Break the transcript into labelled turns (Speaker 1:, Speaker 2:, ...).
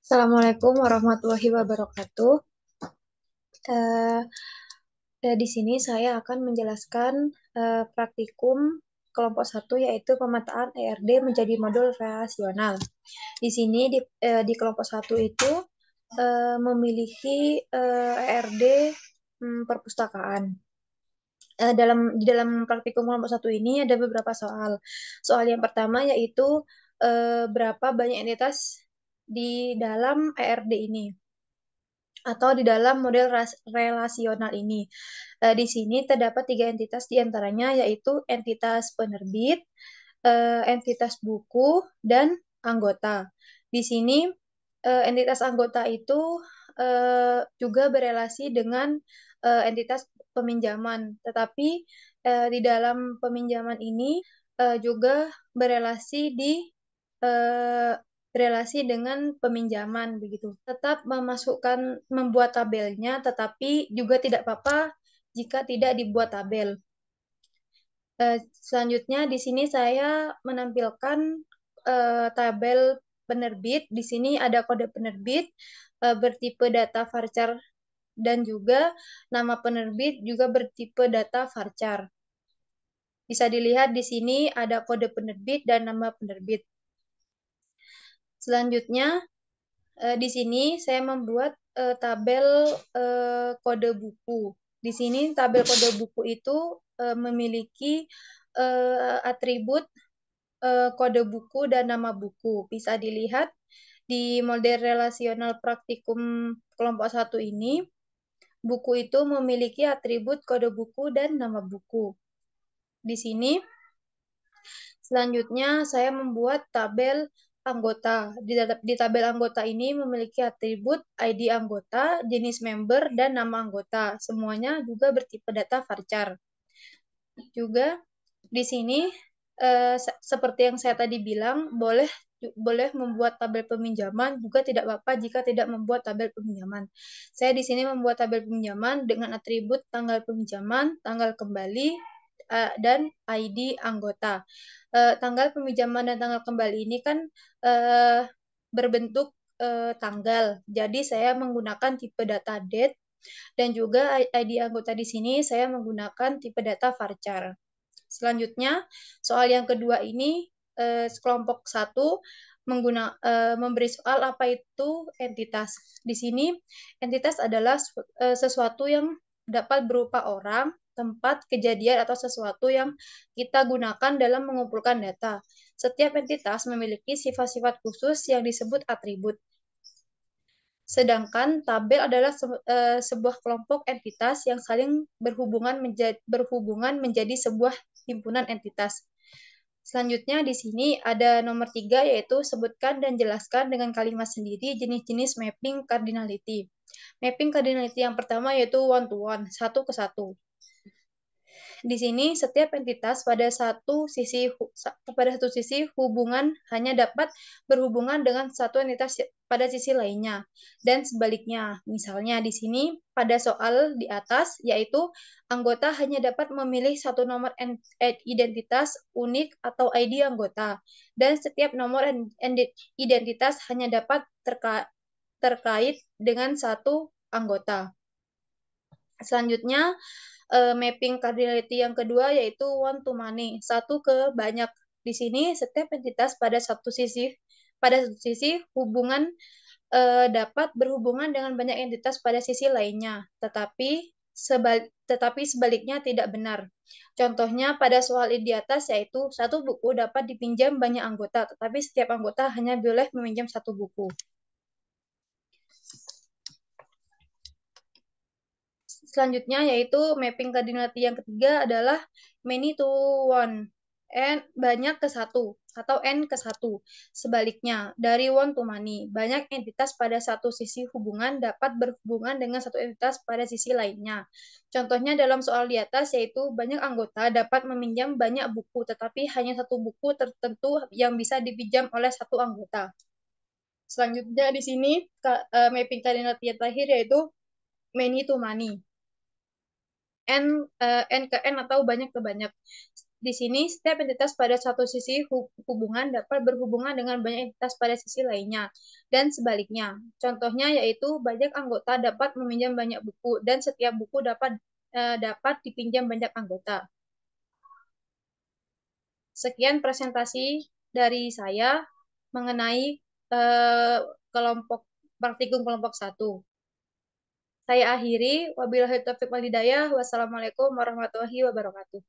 Speaker 1: Assalamualaikum warahmatullahi wabarakatuh. Eh, di sini saya akan menjelaskan praktikum kelompok satu yaitu pemetaan ERD menjadi modul relasional. Di sini di kelompok satu itu memiliki ERD perpustakaan. Di dalam praktikum kelompok satu ini ada beberapa soal. Soal yang pertama yaitu berapa banyak entitas di dalam ERD ini atau di dalam model relasional ini. Di sini terdapat tiga entitas diantaranya yaitu entitas penerbit, entitas buku, dan anggota. Di sini entitas anggota itu juga berelasi dengan entitas peminjaman, tetapi di dalam peminjaman ini juga berelasi eh, berelasi dengan peminjaman begitu. Tetap membuat tabelnya, tetapi juga tidak apa-apa jika tidak dibuat tabel. Selanjutnya di sini saya menampilkan tabel penerbit. Di sini ada kode penerbit bertipe data varchar dan juga nama penerbit juga bertipe data varchar. Bisa dilihat di sini ada kode penerbit dan nama penerbit. Selanjutnya di sini saya membuat tabel kode buku. Di sini tabel kode buku itu memiliki atribut kode buku dan nama buku. Bisa dilihat di model relasional praktikum kelompok satu ini, buku itu memiliki atribut kode buku dan nama buku. Di sini selanjutnya saya membuat tabel anggota. Di tabel anggota ini memiliki atribut ID anggota, jenis member, dan nama anggota. Semuanya juga bertipe data varchar. Juga di sini seperti yang saya tadi bilang, boleh membuat tabel peminjaman, juga tidak apa-apa jika tidak membuat tabel peminjaman. Saya di sini membuat tabel peminjaman dengan atribut tanggal peminjaman, tanggal kembali, dan ID anggota. Tanggal peminjaman dan tanggal kembali ini kan berbentuk tanggal. Jadi saya menggunakan tipe data date dan juga ID anggota di sini saya menggunakan tipe data varchar. Selanjutnya, soal yang kedua ini kelompok satu memberi soal apa itu entitas. Di sini entitas adalah sesuatu yang dapat berupa orang, tempat, kejadian, atau sesuatu yang kita gunakan dalam mengumpulkan data. Setiap entitas memiliki sifat-sifat khusus yang disebut atribut. Sedangkan tabel adalah sebuah kelompok entitas yang saling berhubungan menjadi sebuah himpunan entitas. Selanjutnya di sini ada nomor 3 yaitu sebutkan dan jelaskan dengan kalimat sendiri jenis-jenis mapping cardinality. Mapping cardinality yang pertama yaitu one to one, satu ke satu. Di sini setiap entitas pada satu sisi hubungan hanya dapat berhubungan dengan satu entitas pada sisi lainnya dan sebaliknya. Misalnya di sini pada soal di atas yaitu anggota hanya dapat memilih satu nomor identitas unik atau ID anggota dan setiap nomor identitas hanya dapat terkait dengan satu anggota. Selanjutnya, mapping cardinality yang kedua yaitu one to many, satu ke banyak. Di sini setiap entitas pada satu sisi hubungan dapat berhubungan dengan banyak entitas pada sisi lainnya, tetapi sebaliknya tidak benar. Contohnya pada soal di atas yaitu satu buku dapat dipinjam banyak anggota, tetapi setiap anggota hanya boleh meminjam satu buku. Selanjutnya yaitu mapping cardinality yang ketiga adalah many to one, n banyak ke satu atau n ke satu. Sebaliknya dari one to many, banyak entitas pada satu sisi hubungan dapat berhubungan dengan satu entitas pada sisi lainnya. Contohnya dalam soal di atas yaitu banyak anggota dapat meminjam banyak buku, tetapi hanya satu buku tertentu yang bisa dipinjam oleh satu anggota. Selanjutnya di sini mapping cardinality yang terakhir yaitu many to many. N ke N atau banyak ke banyak. Di sini, setiap entitas pada satu sisi hubungan dapat berhubungan dengan banyak entitas pada sisi lainnya, dan sebaliknya. Contohnya yaitu banyak anggota dapat meminjam banyak buku, dan setiap buku dapat dipinjam banyak anggota. Sekian presentasi dari saya mengenai eh, kelompok praktikum kelompok satu. Saya akhiri, wabillahi taufiq wal hidayah. Wassalamualaikum warahmatullahi wabarakatuh.